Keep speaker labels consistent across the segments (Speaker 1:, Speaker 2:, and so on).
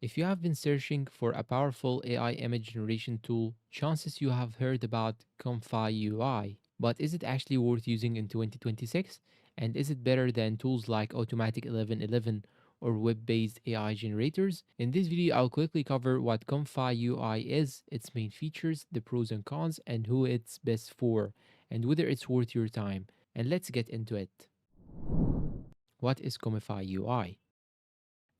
Speaker 1: If you have been searching for a powerful AI image generation tool, chances you have heard about ComfyUI. But is it actually worth using in 2026? And is it better than tools like Automatic 1111 or web-based AI generators? In this video, I'll quickly cover what ComfyUI is, its main features, the pros and cons, and who it's best for, and whether it's worth your time. And let's get into it. What is ComfyUI?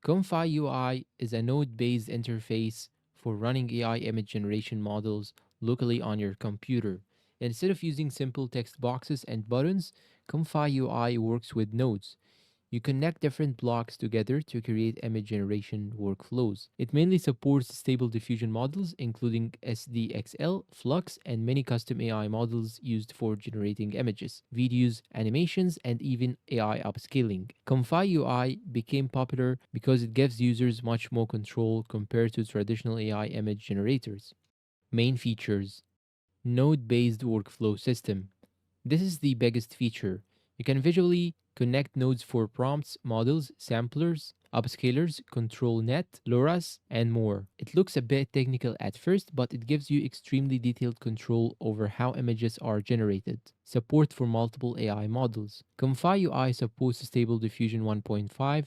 Speaker 1: ComfyUI is a node-based interface for running AI image generation models locally on your computer. Instead of using simple text boxes and buttons, ComfyUI works with nodes. You connect different blocks together to create image generation workflows. It mainly supports stable diffusion models, including SDXL, Flux, and many custom AI models used for generating images, videos, animations, and even AI upscaling. ComfyUI became popular because it gives users much more control compared to traditional AI image generators. Main features: node based workflow system. This is the biggest feature. You can visually connect nodes for prompts, models, samplers, upscalers, control net, LoRa's, and more. It looks a bit technical at first, but it gives you extremely detailed control over how images are generated. Support for multiple AI models. ComfyUI supports Stable Diffusion 1.5,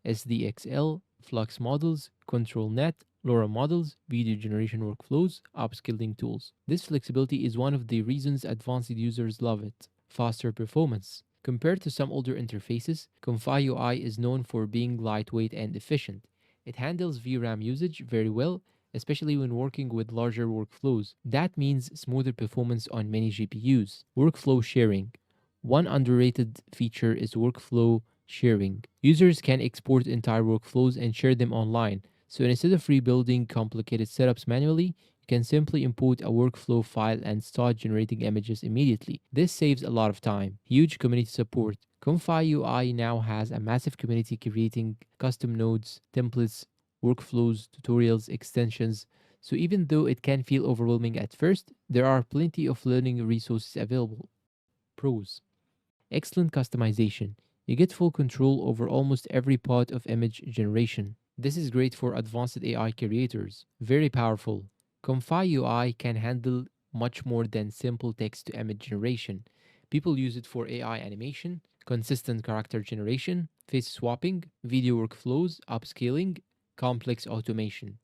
Speaker 1: SDXL, Flux models, control net, LoRa models, video generation workflows, upscaling tools. This flexibility is one of the reasons advanced users love it. Faster performance. Compared to some older interfaces, ComfyUI is known for being lightweight and efficient. It handles VRAM usage very well, especially when working with larger workflows. That means smoother performance on many GPUs. Workflow sharing. One underrated feature is workflow sharing. Users can export entire workflows and share them online. So instead of rebuilding complicated setups manually, you can simply import a workflow file and start generating images immediately. This saves a lot of time. Huge community support. ComfyUI now has a massive community creating custom nodes, templates, workflows, tutorials, extensions. So even though it can feel overwhelming at first, there are plenty of learning resources available. Pros: excellent customization. You get full control over almost every part of image generation. This is great for advanced AI creators. Very powerful. ComfyUI can handle much more than simple text to image generation. People use it for AI animation, consistent character generation, face swapping, video workflows, upscaling, complex automation.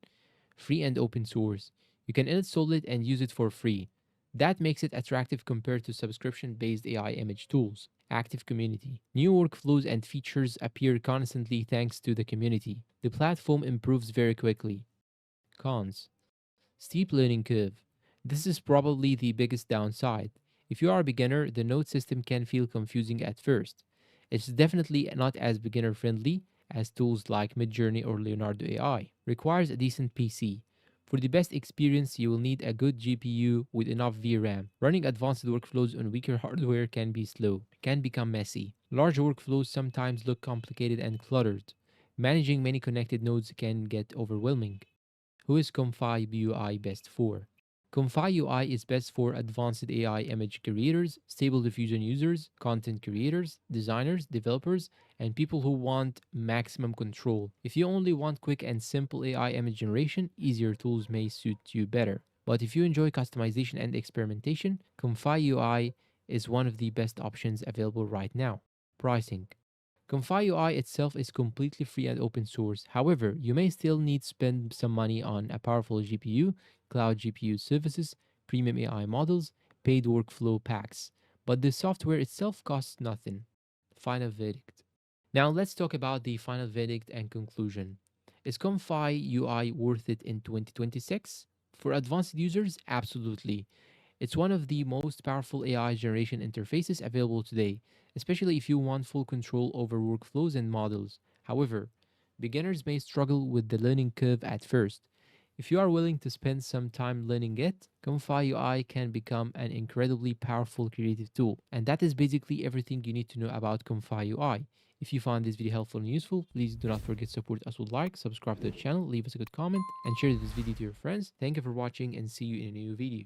Speaker 1: Free and open source. You can install it and use it for free. That makes it attractive compared to subscription based AI image tools. Active community. New workflows and features appear constantly thanks to the community. The platform improves very quickly. Cons: steep learning curve. This is probably the biggest downside. If you are a beginner, the node system can feel confusing at first. It's definitely not as beginner friendly as tools like Midjourney or Leonardo AI. Requires a decent PC. For the best experience, you will need a good GPU with enough VRAM. Running advanced workflows on weaker hardware can be slow, can become messy. Large workflows sometimes look complicated and cluttered. Managing many connected nodes can get overwhelming. Who is ComfyUI best for? ComfyUI is best for advanced AI image creators, stable diffusion users, content creators, designers, developers, and people who want maximum control. If you only want quick and simple AI image generation, easier tools may suit you better. But if you enjoy customization and experimentation, ComfyUI is one of the best options available right now. Pricing. ComfyUI itself is completely free and open source. However, you may still need to spend some money on a powerful GPU, cloud GPU services, premium AI models, paid workflow packs. But the software itself costs nothing. Final verdict. Now let's talk about the final verdict and conclusion. Is ComfyUI worth it in 2026? For advanced users, absolutely. It's one of the most powerful AI generation interfaces available today, especially if you want full control over workflows and models. However, beginners may struggle with the learning curve at first. If you are willing to spend some time learning it, ComfyUI can become an incredibly powerful creative tool. And that is basically everything you need to know about ComfyUI. If you found this video helpful and useful, please do not forget to support us with like, subscribe to the channel, leave us a good comment, and share this video to your friends. Thank you for watching and see you in a new video.